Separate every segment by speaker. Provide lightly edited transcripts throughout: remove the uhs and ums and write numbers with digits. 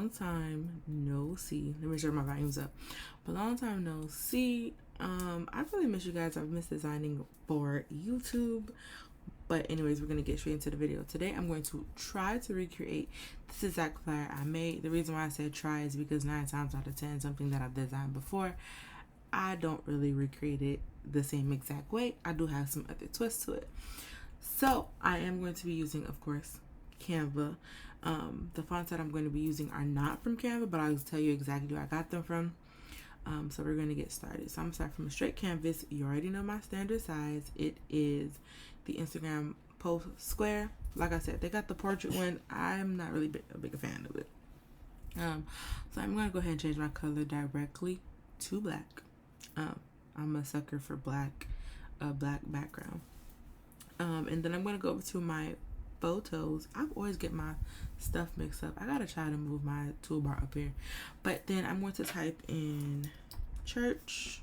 Speaker 1: long time no see. Let me make sure my volume's up. But long time no see. I really miss you guys. I've missed designing for YouTube. But anyways, we're going to get straight into the video. Today, I'm going to try to recreate this exact flyer I made. The reason why I said try is because 9 times out of 10, something that I've designed before, I don't really recreate it the same exact way. I do have some other twists to it. So, I am going to be using, of course, Canva. The fonts that I'm going to be using are not from Canva, but I'll tell you exactly where I got them from. So we're going to get started. So I'm going to start from a straight canvas. You already know my standard size. It is the Instagram post square. Like I said, they got the portrait one. I'm not really a big fan of it. So I'm going to go ahead and change my color directly to black. I'm a sucker for black background. And then I'm going to go over to my photos. I always get my stuff mixed up. I gotta try to move my toolbar up here. But then I'm going to type in church.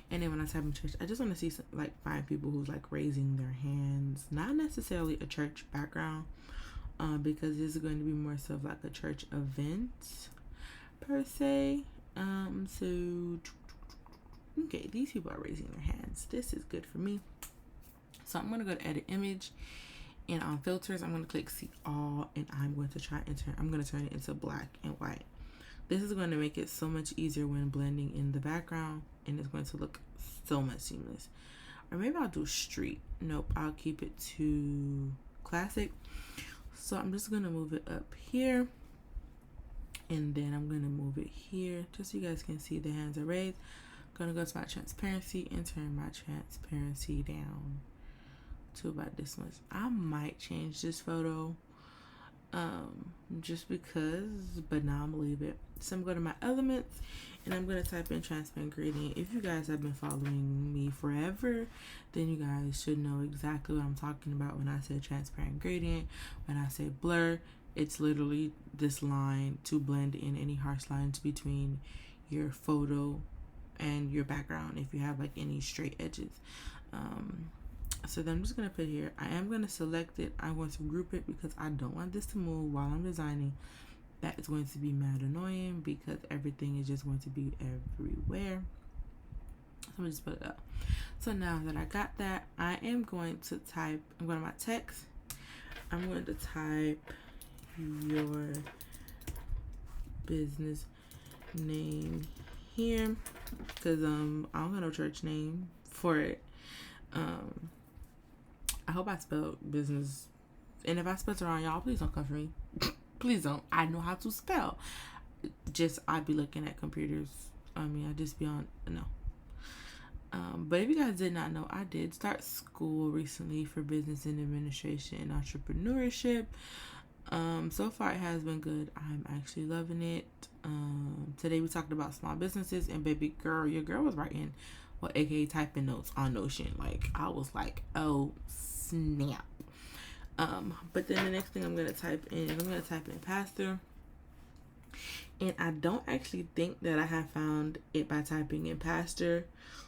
Speaker 1: And then when I type in church, I just want to see find people who's like raising their hands. Not necessarily a church background, because this is going to be more so of like a church event per se. So okay, these people are raising their hands. This is good for me. So I'm going to go to edit image, and on filters, I'm going to click see all, and I'm going to turn it into black and white. This is going to make it so much easier when blending in the background, and it's going to look so much seamless. Or maybe I'll do street. Nope, I'll keep it to classic. So I'm just going to move it up here, and then I'm going to move it here, just so you guys can see the hands are raised. I'm going to go to my transparency and turn my transparency down to about this much. I might change this photo just because, but now I'm gonna leave it. So I'm going to my elements, and I'm going to type in transparent gradient. If you guys have been following me forever, then you guys should know exactly what I'm talking about when I say transparent gradient. When I say blur, it's literally this line to blend in any harsh lines between your photo and your background if you have like any straight edges. So then I'm just going to put here, I am going to select it. I'm going to group it because I don't want this to move while I'm designing. That is going to be mad annoying because everything is just going to be everywhere. So I'm going to just put it up. So now that I got that, I am going to type, I'm going to my text. I'm going to type your business name here because I don't have no church name for it. I hope I spelled business, and if I spelled it wrong, y'all, please don't come for me. Please don't. I know how to spell. Just I'd be looking at computers. I mean, I just be on no. But if you guys did not know, I did start school recently for business and administration and entrepreneurship. So far it has been good. I'm actually loving it. Today we talked about small businesses, and baby girl, your girl was writing, well, aka typing notes on Notion. Like I was like, oh snap. But then the next thing I'm gonna type in is I'm gonna type in pastor. And I don't actually think that I have found it by typing in pastor.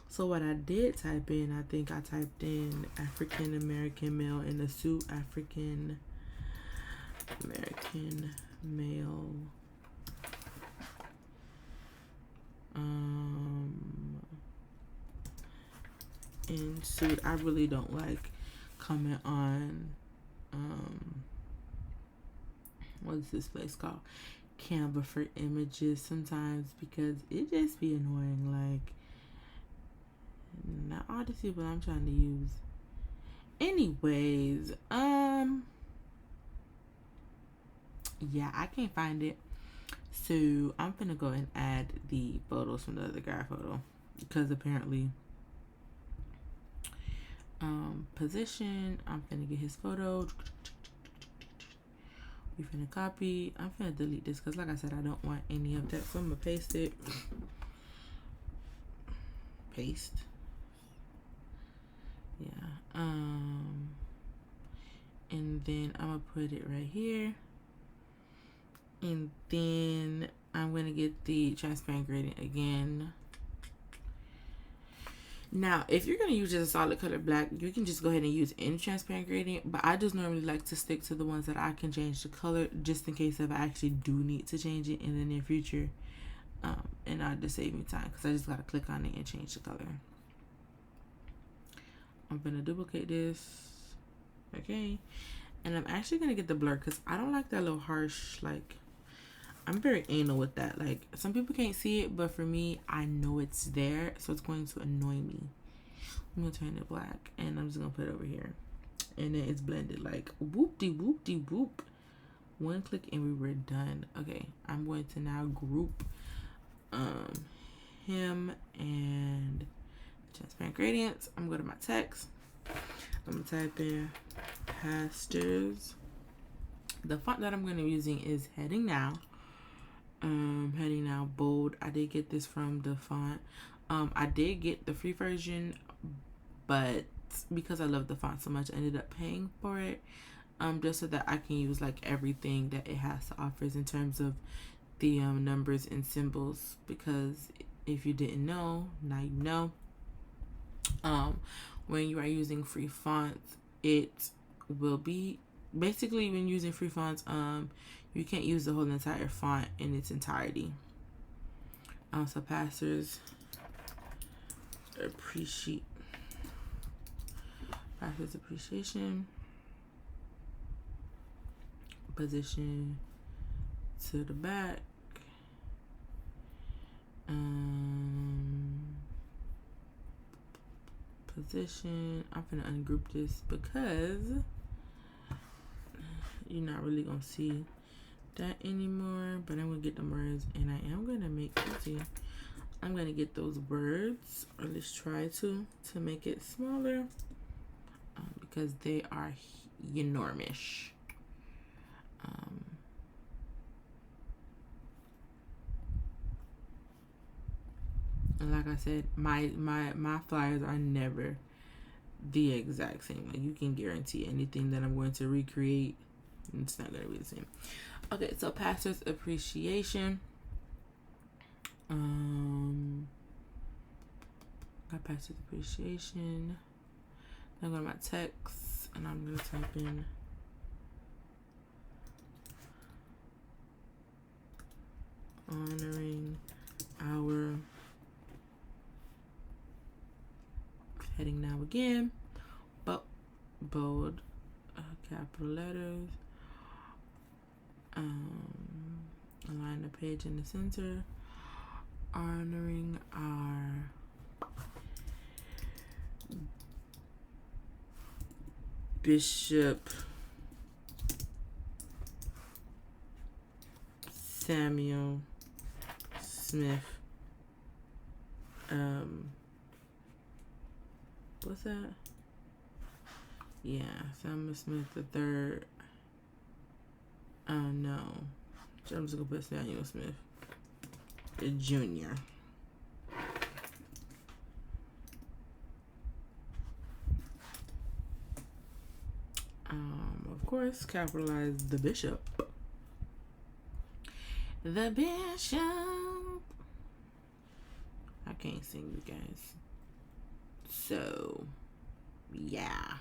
Speaker 1: So what I did type in, I think I typed in African American male in a suit, African American male in suit. I really don't like comment on what's this place called, Canva for images sometimes, because it just be annoying. Like not all the people I'm trying to use. Anyways, yeah, I can't find it. So I'm gonna go and add the photos from the other guy photo because apparently position, I'm gonna get his photo. We finna copy. I'm finna delete this because like I said, I don't want any of that. So I'm gonna paste it. Paste. Yeah. And then I'm gonna put it right here. And then I'm gonna get the transparent gradient again. Now, if you're going to use just a solid color black, you can just go ahead and use any transparent gradient. But I just normally like to stick to the ones that I can change the color just in case if I actually do need to change it in the near future. And I'll just save me time because I just got to click on it and change the color. I'm going to duplicate this. Okay. And I'm actually going to get the blur because I don't like that little harsh, like, I'm very anal with that. Like, some people can't see it, but for me, I know it's there, so it's going to annoy me. I'm going to turn it black, and I'm just going to put it over here. And then it's blended like whoop-de-whoop-de-whoop. One click, and we were done. Okay, I'm going to now group him and transparent gradients. I'm going to go to my text. I'm going to type in pastors. The font that I'm going to be using is Heading Now. Heading Now bold. I did get this from DaFont. I did get the free version, but because I love the font so much, I ended up paying for it. Just so that I can use like everything that it has to offer in terms of the numbers and symbols. Because if you didn't know, now you know. When you are using free fonts, it will be basically when using free fonts, you can't use the whole entire font in its entirety. So pastors appreciation, position to the back, position. I'm gonna ungroup this because you're not really gonna see that anymore, but I'm gonna get the words, and I am gonna make, I'm gonna get those words, or at least try to make it smaller, because they are enormous. And like I said, my flyers are never the exact same. Like, you can guarantee anything that I'm going to recreate, it's not gonna be the same. Okay, so pastors appreciation. Got pastors appreciation. I'm going to my text, and I'm gonna type in honoring our Heading Now again, but bold, capital letters. Align the page in the center. Honoring our Bishop Samuel Smith. What's that? Yeah, Samuel Smith the third. No. I'm just gonna put Samuel Smith the Junior. Of course, capitalize the bishop. The bishop. I can't sing, you guys. So, yeah.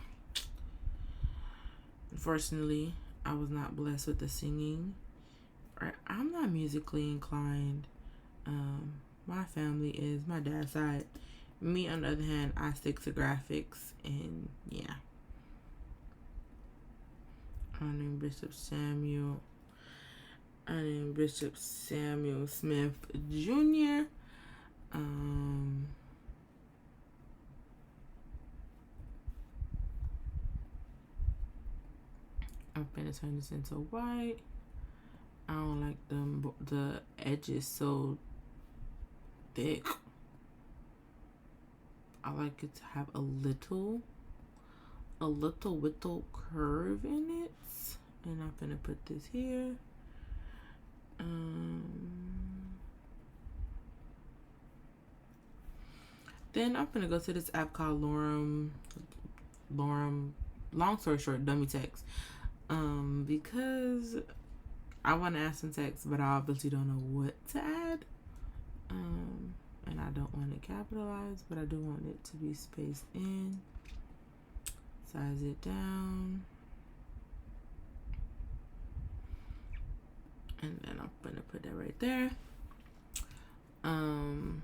Speaker 1: Unfortunately, I was not blessed with the singing. I'm not musically inclined. My family is. My dad's side. Me, on the other hand, I stick to graphics, and yeah. Honoring Bishop Samuel Smith Jr. I'm gonna turn this into white. I don't like the edges so thick. I like it to have a little curve in it. And I'm gonna put this here. Then I'm gonna go to this app called Lorem, long story short, dummy text. Because I want to add some text, but I obviously don't know what to add. And I don't want it capitalized, but I do want it to be spaced in. Size it down. And then I'm gonna put that right there. I'm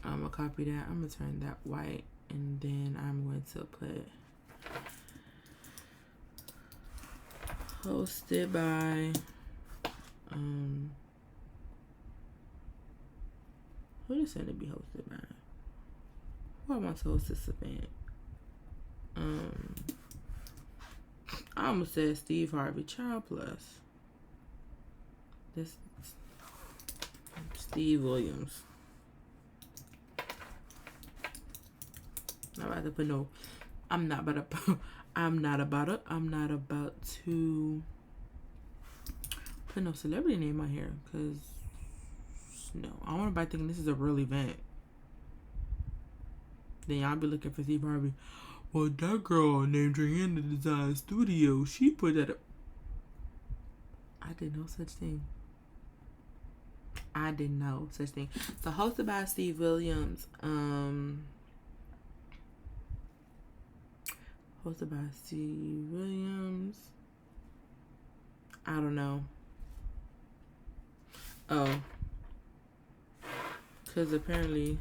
Speaker 1: gonna copy that. I'm gonna turn that white, and then I'm going to put hosted by who is it to be hosted by? Who I want to host this event? I almost said Steve Harvey Child Plus. This Steve Williams. I'm about to put no. I'm not about to put no celebrity name on here, because no, I want everybody thinking this is a real event. Then y'all be looking for Steve Harvey. Well, that girl named Joanna Design Studio, she put that up. I did no such thing. So hosted by Steve Williams. Hosted by Steve Williams. I don't know. Oh. Because apparently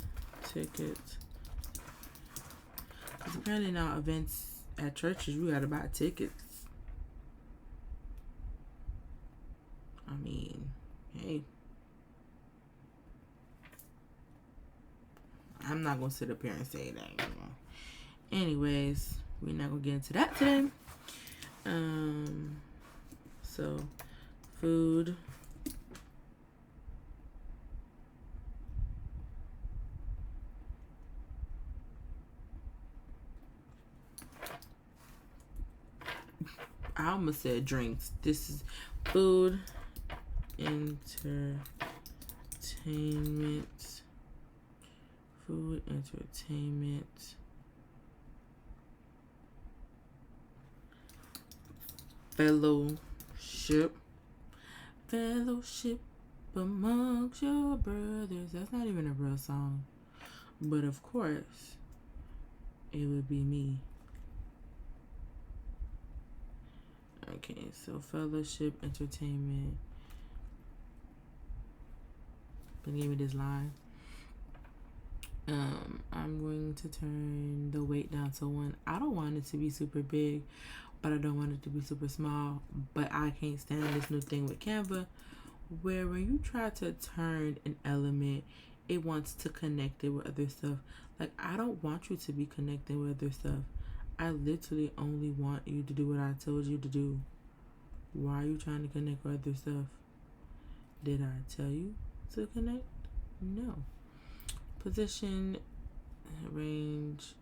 Speaker 1: now events at churches, you gotta buy tickets. I mean, hey. I'm not gonna sit up here and say that, Anyways, we're not gonna get into that today. So food. I almost said drinks. This is food, entertainment, food, entertainment, fellowship amongst your brothers. That's not even a real song, but of course it would be me. Okay, so fellowship, entertainment. Can you give me this line? I'm going to turn the weight down to 1. I don't want it to be super big, but I don't want it to be super small. But I can't stand this new thing with Canva, where when you try to turn an element, it wants to connect it with other stuff. Like, I don't want you to be connecting with other stuff. I literally only want you to do what I told you to do. Why are you trying to connect with other stuff? Did I tell you to connect? No. Position, range,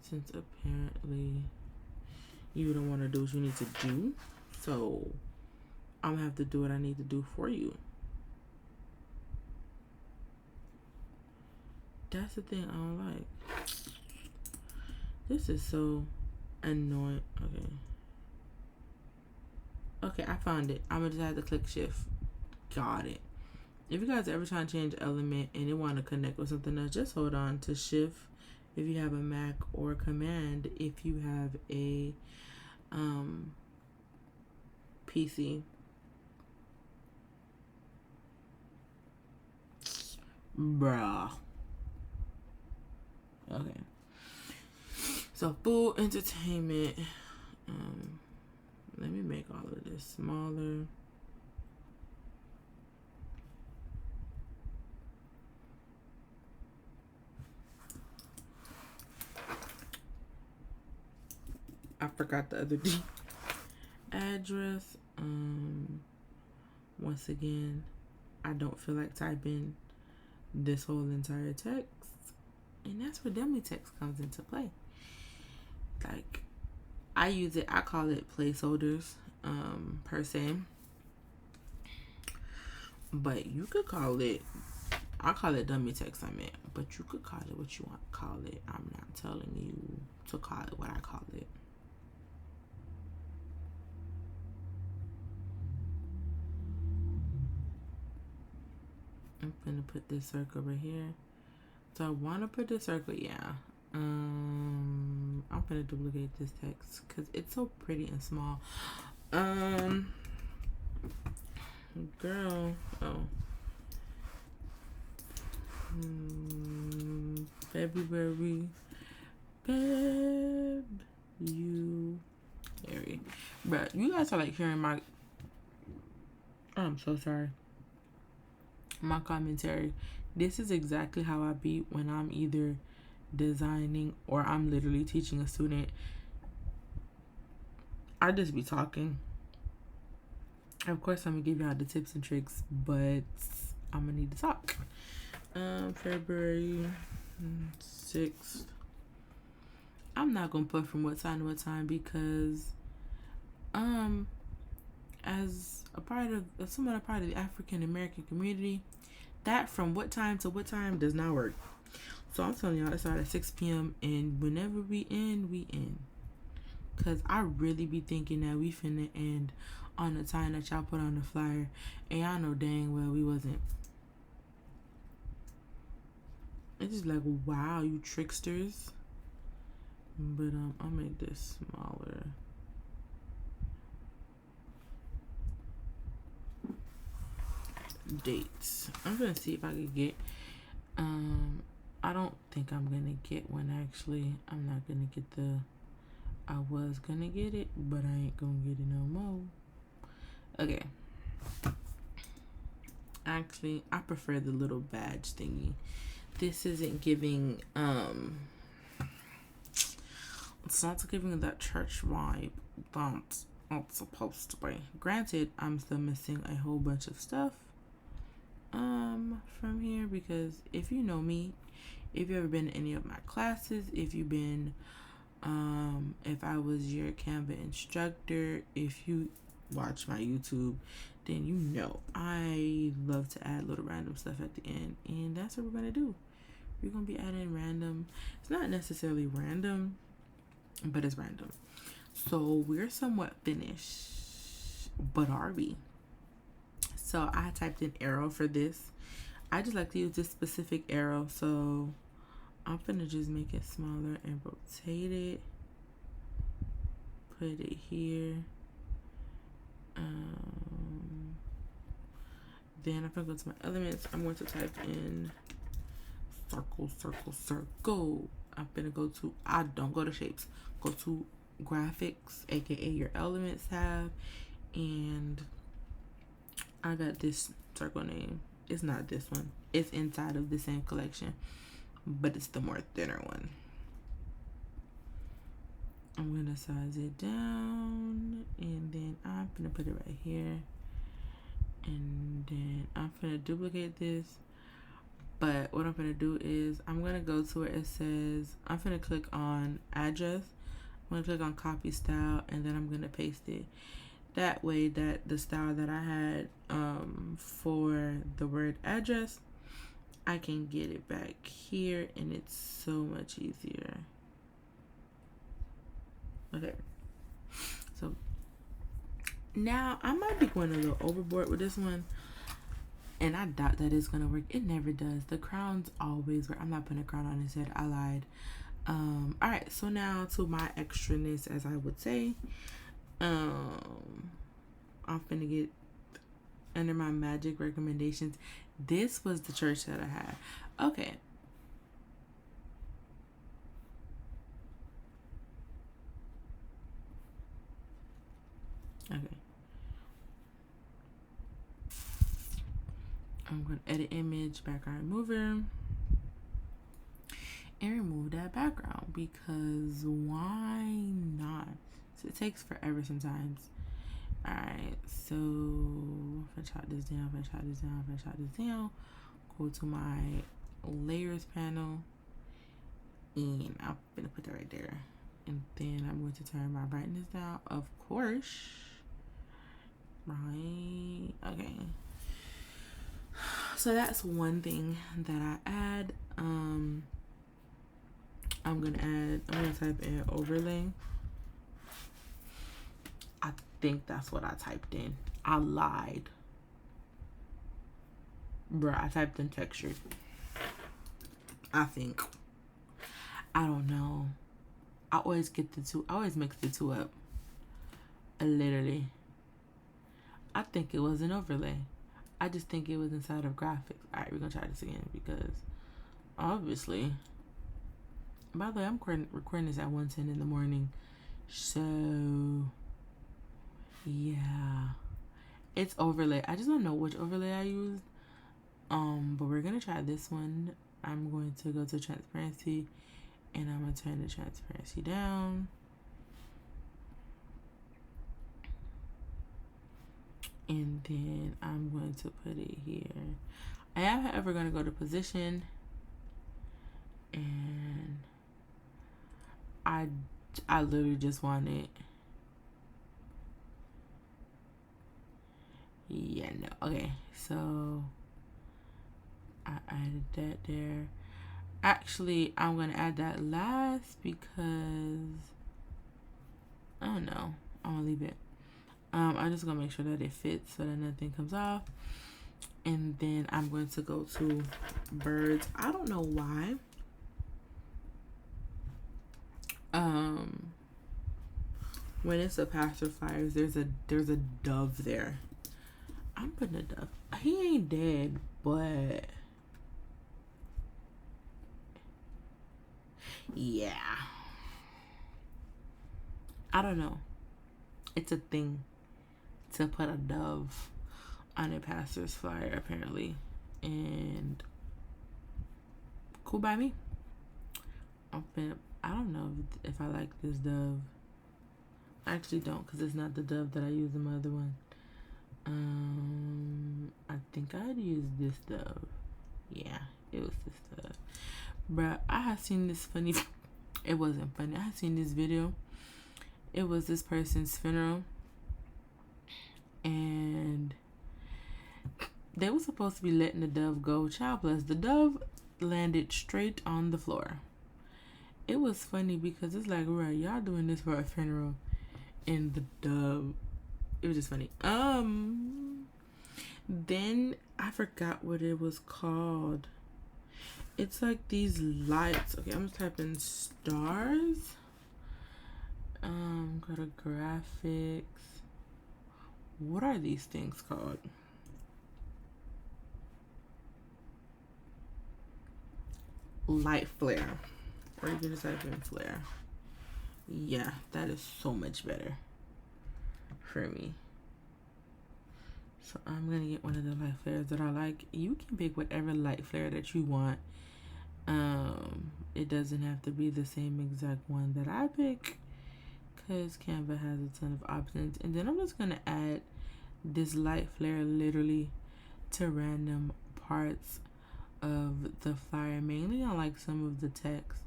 Speaker 1: since apparently you don't want to do what you need to do, so I'm gonna have to do what I need to do for you. That's the thing I don't like. This is so annoying. Okay, I found it. I'm gonna just have to click shift. Got it. If you guys are ever trying to change element and you want to connect with something else, just hold on to shift if you have a Mac, or command if you have a PC. Bruh. Okay. So food, entertainment. Let me make all of this smaller. I forgot the other D. Address. Once again, I don't feel like typing this whole entire text, and that's where dummy text comes into play. Like, I use it, I call it placeholders, per se. But you could call it, I call it dummy text, but you could call it what you want to call it. I'm not telling you to call it what I call it. I'm gonna put this circle right here. So I want to put this circle, yeah. I'm gonna duplicate this text because it's so pretty and small. Girl, oh. February, But you guys are like hearing my, I'm so sorry, my commentary. This is exactly how I be when I'm either designing or I'm literally teaching a student. I just be talking. Of course, I'm gonna give y'all the tips and tricks, but I'm gonna need to talk. February 6th. I'm not gonna put from what time to what time because, as a part of the African American community, that from what time to what time does not work. So I'm telling y'all, it started at 6 p.m. and whenever we end, we end. Cause I really be thinking that we finna end on the time that y'all put on the flyer, and y'all know dang well we wasn't. It's just like, wow, you tricksters. But I'll make this smaller. Dates. I'm gonna see if I could get. I don't think I'm gonna get one actually. I'm not gonna get the. I was gonna get it, but I ain't gonna get it no more. Okay. Actually, I prefer the little badge thingy. This isn't giving. It's not giving that church vibe that it's supposed to be. Granted, I'm still missing a whole bunch of stuff from here because if you know me, if you've ever been to any of my classes, if you've been if I was your Canva instructor, if you watch my YouTube, then you know I love to add little random stuff at the end, and that's what we're gonna do. We're gonna be adding random. It's not necessarily random, but it's random. So we're somewhat finished, but are we? So I typed in arrow for this. I just like to use this specific arrow, so I'm gonna just make it smaller and rotate it. Put it here. Then if I go to my elements, I'm going to type in circle, circle, circle. I'm gonna go to, I don't go to shapes, go to graphics, aka your elements tab, and I got this circle name. It's not this one, it's inside of the same collection, but it's the more thinner one. I'm gonna size it down, and then I'm gonna put it right here, and then I'm gonna duplicate this. But what I'm gonna do is I'm gonna go to where it says, I'm gonna click on address, I'm gonna click on copy style, and then I'm gonna paste it. That way that the style that I had for the word address, I can get it back here, and it's so much easier. Okay, so now I might be going a little overboard with this one, and I doubt that it's gonna work. It never does. The crowns always work. I'm not putting a crown on his head. I lied. All right, so now to my extraness, as I would say. I'm finna get under my magic recommendations. This was the church that I had. Okay. Okay. I'm going to edit image, background remover, and remove that background because why not? So it takes forever sometimes. Alright, so if I chop this down, go to my layers panel, and I'm going to put that right there. And then I'm going to turn my brightness down, of course. Right, okay. So that's one thing that I add. I'm gonna type in overlay. I think that's what I typed in. I lied. Bruh, I typed in textured. I think. I don't know. I always mix the two up. Literally. I think it was an overlay. I just think it was inside of graphics. Alright, we're gonna try this again because obviously. By the way, I'm recording this at 1:10 in the morning. So yeah. It's overlay. I just don't know which overlay I used. But we're gonna try this one. I'm going to go to transparency and I'm gonna turn the transparency down. And then I'm going to put it here. I am, however, going to go to position. And I literally just want it. Yeah, no. Okay, so I added that there. Actually, I'm going to add that last because I don't know. I'm going to leave it. I'm just gonna make sure that it fits so that nothing comes off. And then I'm going to go to birds. I don't know why. When it's a pastor fires, there's a dove there. I'm putting a dove. He ain't dead, but yeah. I don't know. It's a thing to put a dove on a pastor's flyer, apparently. And cool by me. I don't know if I like this dove. I actually don't, because it's not the dove that I used in my other one. I think I'd use this dove. Yeah, it was this dove. Bruh, I have seen this funny. It wasn't funny. I have seen this video. It was this person's funeral. And they were supposed to be letting the dove go childless. The dove landed straight on the floor. It was funny because it's like, right, y'all doing this for a funeral, and the dove. It was just funny. Then I forgot what it was called. It's like these lights. Okay, I'm gonna type in stars. Go to graphics. What are these things called? Light flare. Or you can just type in flare. Yeah, that is so much better for me. So I'm gonna get one of the light flares that I like. You can pick whatever light flare that you want. It doesn't have to be the same exact one that I pick, because Canva has a ton of options. And then I'm just gonna add this light flare literally to random parts of the flyer, mainly on like some of the text.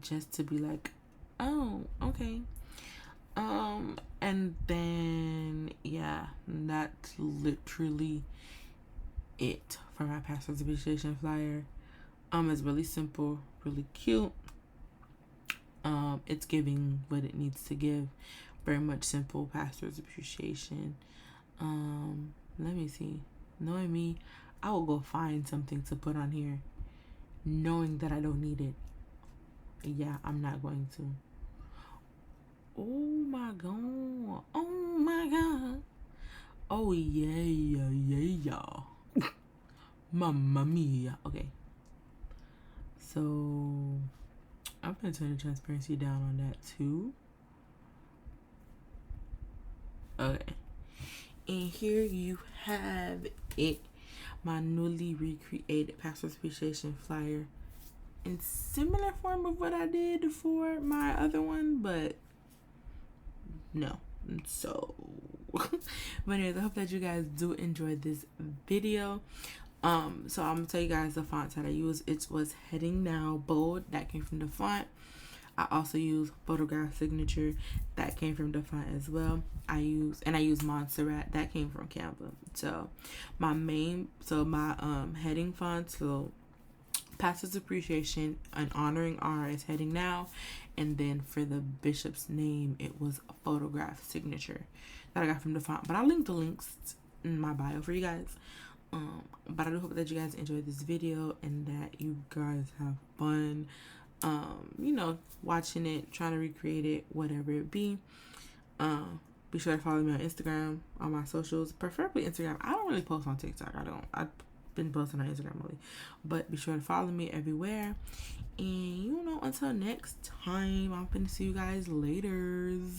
Speaker 1: Just to be like, oh, okay. And then yeah, that's literally it for my pastor's appreciation flyer. It's really simple, really cute. It's giving what it needs to give. Very much simple pastor's appreciation. Let me see. Knowing me, I will go find something to put on here, knowing that I don't need it. Yeah, I'm not going to. Oh my god. Oh my god. Oh yeah. Mamma mia. Okay. So I'm gonna turn the transparency down on that too. Okay. And here you have it. My newly recreated pastor's appreciation flyer in similar form of what I did for my other one, but no. So but anyways, I hope that you guys do enjoy this video. So I'm gonna tell you guys the fonts that I use. It was Heading Now Bold, that came from DaFont. I also use Photograph Signature, that came from DaFont as well. I use Montserrat, that came from Canva. So my heading fonts, so Pastor's appreciation and honoring R is heading now. And then for the bishop's name, it was a photograph signature that I got from DaFont. But I'll link the links in my bio for you guys. But I do hope that you guys enjoyed this video and that you guys have fun, you know, watching it, trying to recreate it, whatever it be. Be sure to follow me on Instagram, on my socials, preferably Instagram. I don't really post on TikTok. I've been posting on Instagram only. But be sure to follow me everywhere. And, you know, until next time, I'm going to see you guys later.